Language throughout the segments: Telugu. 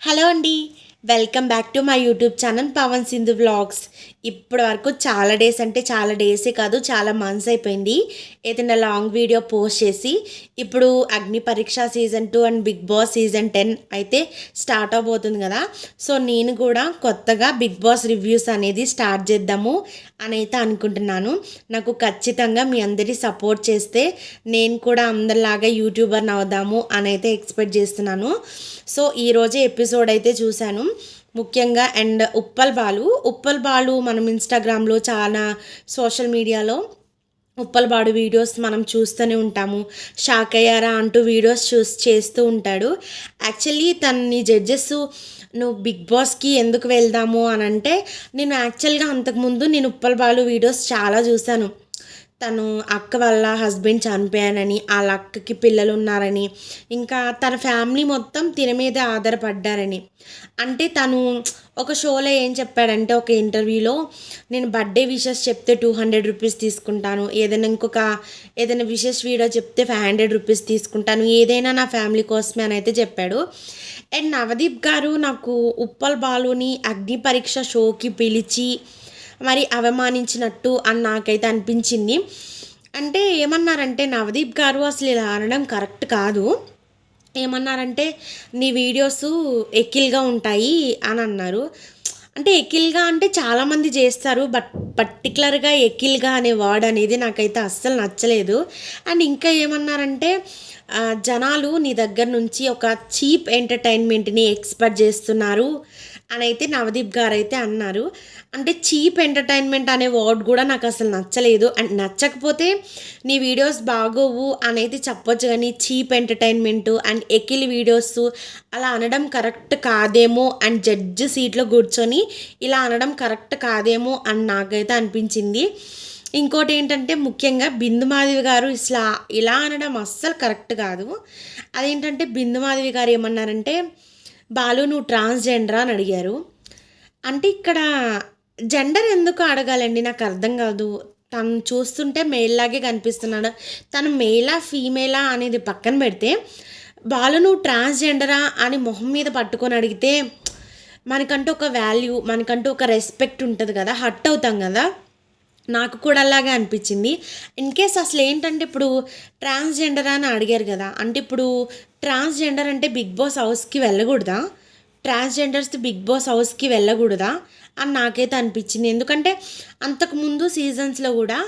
హలో అండి. Welcome back to my YouTube channel Pavan Sindhu vlogs. ఇప్పటి వరకు చాలా డేస్ అంటే చాలా డేసే కాదు, చాలా మంత్స్ అయిపోయింది ఏదైనా లాంగ్ వీడియో పోస్ట్ చేసి. ఇప్పుడు Agni Pariksha season 2 and Bigg Boss season 10 అయితే స్టార్ట్ అవబోతుంది కదా. సో నేను కూడా కొత్తగా బిగ్ బాస్ రివ్యూస్ అనేది స్టార్ట్ చేద్దాము అని అయితే అనుకుంటున్నాను. నాకు ఖచ్చితంగా మీ అందరి సపోర్ట్ చేస్తే నేను కూడా అందరిలాగా యూట్యూబర్ని అవుదాము అని అయితే ఎక్స్పెక్ట్ చేస్తున్నాను. సో ఈరోజే ఎపిసోడ్ అయితే చూశాను ముఖ్యంగా. అండ్ ఉప్పల్ బాలు మనం ఇన్స్టాగ్రామ్లో చాలా సోషల్ మీడియాలో ఉప్పల్ బాడు వీడియోస్ మనం చూస్తూనే ఉంటాము. షాక్ అయ్యారా అంటూ వీడియోస్ చేస్తూ ఉంటాడు. యాక్చువల్లీ తనని జడ్జెస్ నువ్వు బిగ్ బాస్కి ఎందుకు వెళ్దాము అని అంటే, నేను యాక్చువల్గా అంతకుముందు నేను ఉప్పల్ బాలు వీడియోస్ చాలా చూశాను. తను అక్క వాళ్ళ హస్బెండ్ చనిపోయానని, వాళ్ళ అక్కకి పిల్లలు ఉన్నారని, ఇంకా తన ఫ్యామిలీ మొత్తం తిన మీద ఆధారపడ్డారని. అంటే తను ఒక షోలో ఏం చెప్పాడంటే, ఒక ఇంటర్వ్యూలో, నేను బర్త్డే విషెస్ చెప్తే 200 రూపీస్ తీసుకుంటాను, ఏదైనా విషెస్ వీడియో చెప్తే 500 రూపీస్ తీసుకుంటాను, ఏదైనా నా ఫ్యామిలీ కోసమే అని అయితే చెప్పాడు. అండ్ నవదీప్ గారు నాకు ఉప్పల్ బాలుని అగ్ని పరీక్ష షోకి పిలిచి మరి అవమానించినట్టు అని నాకైతే అనిపించింది. అంటే ఏమన్నారంటే, నవదీప్ గారు అసలు ఇలా అనడం కరెక్ట్ కాదు. ఏమన్నారంటే, నీ వీడియోస్ ఎక్కిల్గా ఉంటాయి అని అన్నారు. అంటే ఎక్కిల్గా అంటే చాలామంది చేస్తారు, బట్ పర్టికులర్గా ఎక్కిల్గా అనే వర్డ్ అనేది నాకైతే అస్సలు నచ్చలేదు. అండ్ ఇంకా ఏమన్నారంటే, జనాలు నీ దగ్గర నుంచి ఒక చీప్ ఎంటర్టైన్మెంట్ని ఎక్స్పెక్ట్ చేస్తున్నారు అని అయితే నవదీప్ గారు అయితే అన్నారు. అంటే చీప్ ఎంటర్టైన్మెంట్ అనే వర్డ్ కూడా నాకు అసలు నచ్చలేదు. అండ్ నచ్చకపోతే నీ వీడియోస్ బాగోవు అని అయితే చెప్పొచ్చు, కానీ చీప్ ఎంటర్టైన్మెంటు అండ్ ఎకిలి వీడియోస్ అలా అనడం కరెక్ట్ కాదేమో, అండ్ జడ్జి సీట్లో కూర్చొని ఇలా అనడం కరెక్ట్ కాదేమో అని నాకైతే అనిపించింది. ఇంకోటి ఏంటంటే, ముఖ్యంగా బిందుమాధవి గారు ఇలా అనడం అస్సలు కరెక్ట్ కాదు. అదేంటంటే, బిందుమాధవి గారు ఏమన్నారంటే, బాలు నువ్వు ట్రాన్స్జెండరా అని అడిగారు. అంటే ఇక్కడ జెండర్ ఎందుకు అడగాలండి, నాకు అర్థం కాదు. తను చూస్తుంటే మేల్లాగే కనిపిస్తున్నాడు. తను మేలా ఫీమేలా అనేది పక్కన పెడితే, బాలు నువ్వు ట్రాన్స్జెండరా అని మొహం మీద పట్టుకొని అడిగితే మనకంటూ ఒక వాల్యూ, మనకంటూ ఒక రెస్పెక్ట్ ఉంటుంది కదా, హర్ట్ అవుతాం కదా. నాకు కూడా అలాగే అనిపించింది. ఇన్ కేస్ అసలు ఏంటంటే, ఇప్పుడు ట్రాన్స్జెండర్ అని అడిగారు కదా, అంటే ఇప్పుడు ట్రాన్స్జెండర్ అంటే బిగ్ బాస్ హౌస్కి వెళ్ళకూడదా, ట్రాన్స్జెండర్స్ బిగ్ బాస్ హౌస్కి వెళ్ళకూడదా అని నాకైతే అనిపించింది. ఎందుకంటే అంతకుముందు సీజన్స్లో కూడా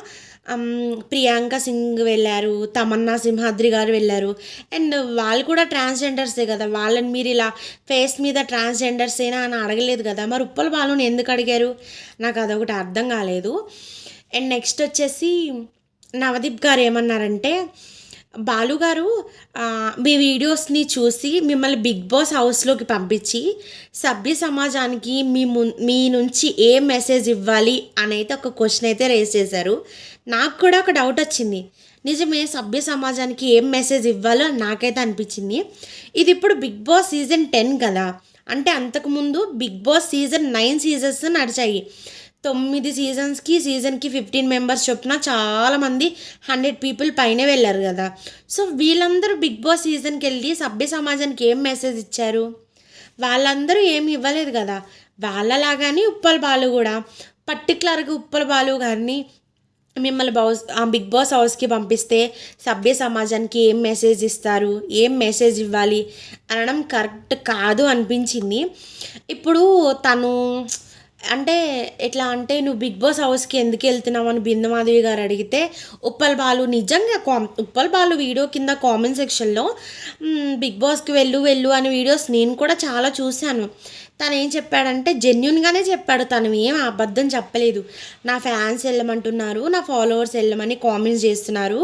ప్రియాంక సింగ్ వెళ్ళారు, తమన్నా సింహాద్రి గారు వెళ్ళారు. అండ్ వాళ్ళు కూడా ట్రాన్స్జెండర్సే కదా, వాళ్ళని మీరు ఇలా ఫేస్ మీద ట్రాన్స్జెండర్సేనా అని అడగలేదు కదా. మరి ఉప్పల్ బాలుని ఎందుకు అడిగారు, నాకు అదొకటి అర్థం కాలేదు. అండ్ నెక్స్ట్ వచ్చేసి నవదీప్ గారు ఏమన్నారంటే, బాలుగారు మీ వీడియోస్ని చూసి మిమ్మల్ని బిగ్ బాస్ హౌస్లోకి పంపించి సభ్య సమాజానికి మీ నుంచి ఏ మెసేజ్ ఇవ్వాలి అని అయితే ఒక క్వశ్చన్ అయితే రేస్ చేశారు. నాకు కూడా ఒక డౌట్ వచ్చింది. నిజమే, సభ్య సమాజానికి ఏం మెసేజ్ ఇవ్వాలో నాకైతే అనిపించింది. ఇది ఇప్పుడు బిగ్ బాస్ సీజన్ 10 కదా, అంటే అంతకుముందు బిగ్ బాస్ సీజన్ 9 సీజన్స్ నడిచాయి. 9 సీజన్కి 15 మెంబర్స్ చొప్పున చాలామంది 100 పీపుల్ పైనే వెళ్ళారు కదా. సో వీళ్ళందరూ బిగ్ బాస్ సీజన్కి వెళ్ళి సభ్య సమాజానికి ఏం మెసేజ్ ఇచ్చారు, వాళ్ళందరూ ఏమి ఇవ్వలేదు కదా. వాళ్ళలాగానే ఉప్పల్ బాలు కూడా పర్టికులర్గా ఉప్పల్ బాలు గారిని మిమ్మల్ని బిగ్ బాస్ హౌస్కి పంపిస్తే సభ్య సమాజానికి ఏం మెసేజ్ ఇస్తారు, ఏం మెసేజ్ ఇవ్వాలి అనడం కరెక్ట్ కాదు అనిపించింది. ఇప్పుడు తను అంటే ఎట్లా అంటే, నువ్వు బిగ్ బాస్ హౌస్కి ఎందుకు వెళ్తున్నావు అని బిందుమాధవి గారు అడిగితే, ఉప్పల్ బాలు నిజంగా ఉప్పల్ బాలు వీడియో కింద కామెంట్ సెక్షన్లో బిగ్ బాస్కి వెళ్ళు వెళ్ళు అనే వీడియోస్ నేను కూడా చాలా చూశాను. తను ఏం చెప్పాడంటే, జెన్యున్గానే చెప్పాడు, తను ఏం అబద్ధం చెప్పలేదు. నా ఫ్యాన్స్ వెళ్ళమంటున్నారు, నా ఫాలోవర్స్ వెళ్ళమని కామెంట్స్ చేస్తున్నారు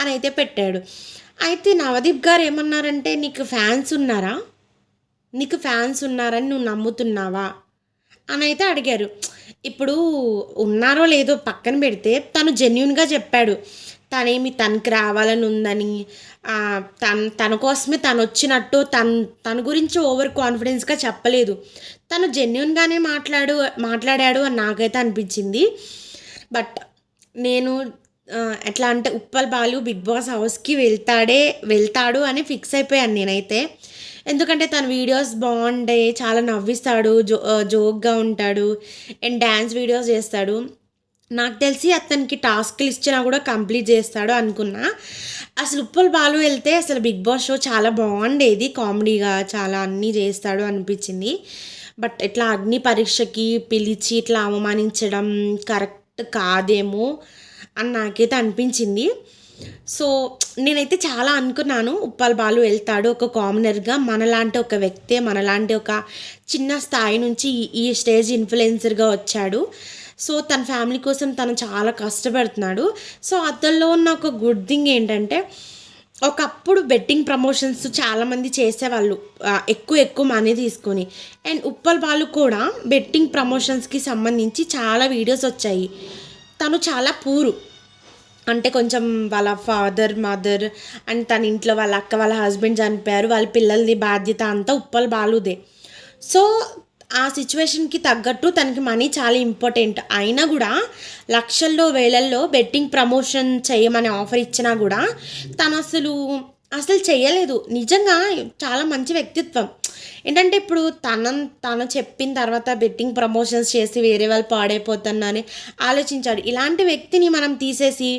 అని అయితే పెట్టాడు. అయితే నవదీప్ గారు ఏమన్నారంటే, నీకు ఫ్యాన్స్ ఉన్నారని నువ్వు నమ్ముతున్నావా అని అయితే అడిగారు. ఇప్పుడు ఉన్నారో లేదో పక్కన పెడితే, తను జెన్యున్గా చెప్పాడు. తనకి రావాలని ఉందని, తన కోసమే తను వచ్చినట్టు, తన గురించి ఓవర్ కాన్ఫిడెన్స్గా చెప్పలేదు. తను జెన్యున్గానే మాట్లాడాడు అని నాకైతే అనిపించింది. బట్ నేను ఎట్లా అంటే, ఉప్పల్ బాలు బిగ్ బాస్ హౌస్కి వెళ్తాడు అని ఫిక్స్ అయిపోయాను నేనైతే. ఎందుకంటే తన వీడియోస్ బాగుంటాయి, చాలా నవ్విస్తాడు, జోక్గా ఉంటాడు అండ్ డ్యాన్స్ వీడియోస్ చేస్తాడు. నాకు తెలిసి అతనికి టాస్క్లు ఇచ్చినా కూడా కంప్లీట్ చేస్తాడు అనుకున్నా. అసలు ఉప్పల్ బాలు వెళ్తే అసలు బిగ్ బాస్ షో చాలా బాగుండేది, కామెడీగా చాలా అన్నీ చేస్తాడు అనిపించింది. బట్ ఇట్లా అగ్ని పరీక్షకి పిలిచి ఇట్లా అవమానించడం కరెక్ట్ కాదేమో అని నాకైతే అనిపించింది. సో నేనైతే చాలా అనుకున్నాను, ఉప్పల్ బాలు వెళ్తాడు ఒక కామనర్గా, మనలాంటి ఒక వ్యక్తే, మనలాంటి ఒక చిన్న స్థాయి నుంచి ఈ స్టేజ్ ఇన్ఫ్లుయెన్సర్గా వచ్చాడు. సో తన ఫ్యామిలీ కోసం తను చాలా కష్టపడుతున్నాడు. సో అతనిలో ఉన్న ఒక గుడ్ థింగ్ ఏంటంటే, ఒకప్పుడు బెట్టింగ్ ప్రమోషన్స్ చాలామంది చేసేవాళ్ళు, ఎక్కువ మనీ తీసుకొని. అండ్ ఉప్పల్ బాలు కూడా బెట్టింగ్ ప్రమోషన్స్కి సంబంధించి చాలా వీడియోస్ వచ్చాయి. తను చాలా పూరు, అంటే కొంచెం వాళ్ళ ఫాదర్ మదర్ అండ్ తన ఇంట్లో వాళ్ళ అక్క వాళ్ళ హస్బెండ్ చనిపోయారు, వాళ్ళ పిల్లలది బాధ్యత అంతా ఉప్పల్ బాలుదే. సో ఆ సిచ్యువేషన్కి తగ్గట్టు తనకి మనీ చాలా ఇంపార్టెంట్ అయినా కూడా లక్షల్లో వేలల్లో బెట్టింగ్ ప్రమోషన్ చేయమని ఆఫర్ ఇచ్చినా కూడా తను అసలు చేయలేదు. నిజంగా చాలా మంచి వ్యక్తిత్వం. ఏంటంటే ఇప్పుడు తను చెప్పిన తర్వాత బెట్టింగ్ ప్రమోషన్స్ చేసి వేరే వాళ్ళు పాడైపోతున్నారని ఆలోచించాడు. ఇలాంటి వ్యక్తిని మనం తీసేసి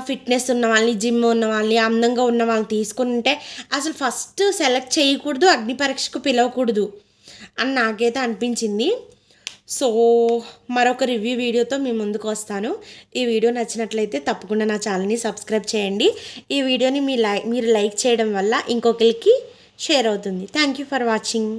ఫిట్నెస్ ఉన్న వాళ్ళని, జిమ్ ఉన్న వాళ్ళని, అందంగా ఉన్న వాళ్ళని తీసుకుంటే అసలు ఫస్ట్ సెలెక్ట్ చేయకూడదు, అగ్ని పరీక్షకు పిలవకూడదు అని నాకైతే అనిపించింది. సో మరొక రివ్యూ వీడియోతో మీ ముందుకు వస్తాను. ఈ వీడియో నచ్చినట్లయితే తప్పకుండా నా ఛానల్ని సబ్స్క్రైబ్ చేయండి. ఈ వీడియోని మీరు లైక్ చేయడం వల్ల ఇంకొకరికి షేర్ అవుతుంది. Thank you for watching.